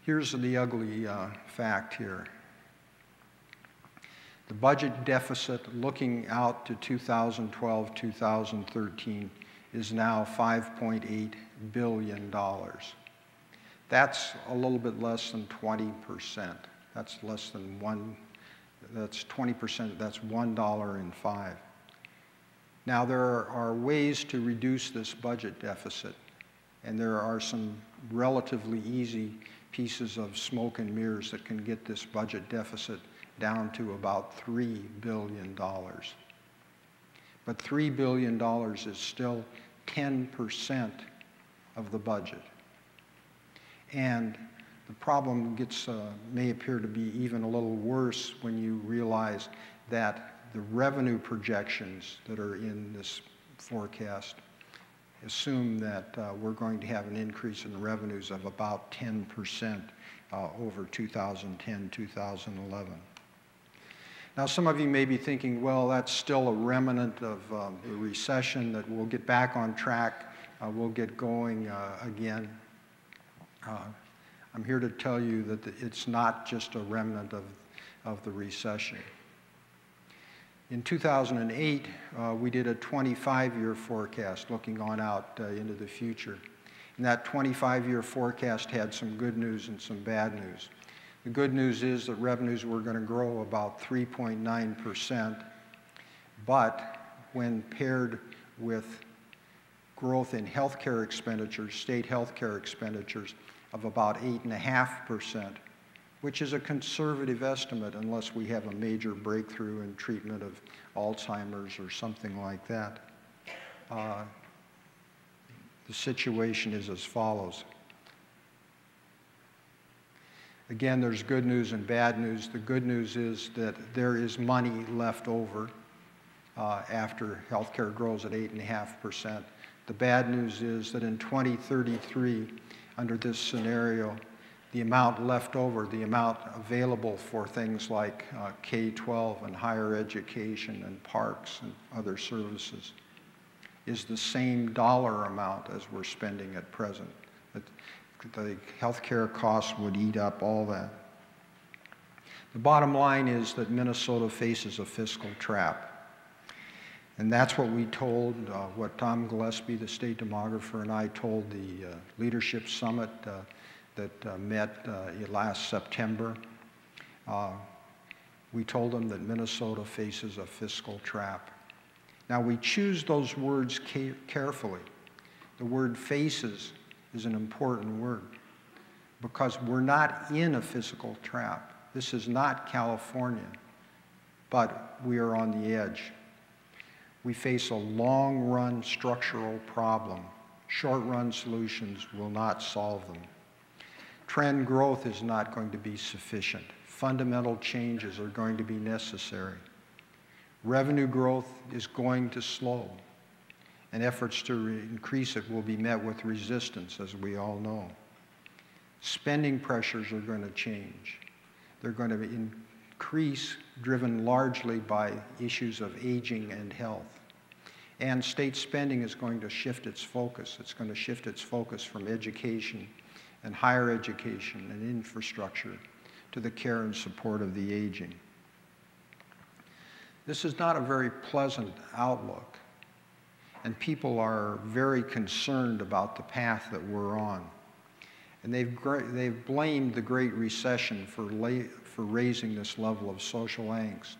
Here's the ugly fact here. The budget deficit looking out to 2012-2013 is now $5.8 billion. That's a little bit less than 20%. That's less than that's 20%, that's $1.05. Now there are ways to reduce this budget deficit, and there are some relatively easy pieces of smoke and mirrors that can get this budget deficit down to about $3 billion. But $3 billion is still 10% of the budget. And the problem may appear to be even a little worse when you realize that the revenue projections that are in this forecast assume that we're going to have an increase in revenues of about 10% over 2010-2011. Now, some of you may be thinking, well, that's still a remnant of a recession, that we'll get back on track, we'll get going again. I'm here to tell you that it's not just a remnant of the recession. In 2008, we did a 25-year forecast looking on out into the future. And that 25-year forecast had some good news and some bad news. The good news is that revenues were going to grow about 3.9%, but when paired with growth in healthcare expenditures, state healthcare expenditures, of about 8.5%, which is a conservative estimate unless we have a major breakthrough in treatment of Alzheimer's or something like that. The situation is as follows. Again, there's good news and bad news. The good news is that there is money left over after healthcare grows at 8.5%. The bad news is that in 2033, under this scenario, the amount left over, the amount available for things like K-12 and higher education and parks and other services is the same dollar amount as we're spending at present. The healthcare costs would eat up all that. The bottom line is that Minnesota faces a fiscal trap. And that's what we told, what Tom Gillespie, the state demographer, and I told the leadership summit that met last September. We told them that Minnesota faces a fiscal trap. Now, we choose those words carefully. The word faces is an important word because we're not in a fiscal trap. This is not California, but we are on the edge. We face a long-run structural problem. Short-run solutions will not solve them. Trend growth is not going to be sufficient. Fundamental changes are going to be necessary. Revenue growth is going to slow, and efforts to increase it will be met with resistance, as we all know. Spending pressures are going to change. They're going to increase, driven largely by issues of aging and health. And state spending is going to shift its focus. It's going to shift its focus from education and higher education and infrastructure to the care and support of the aging. This is not a very pleasant outlook, and people are very concerned about the path that we're on. And they've blamed the Great Recession for raising this level of social angst.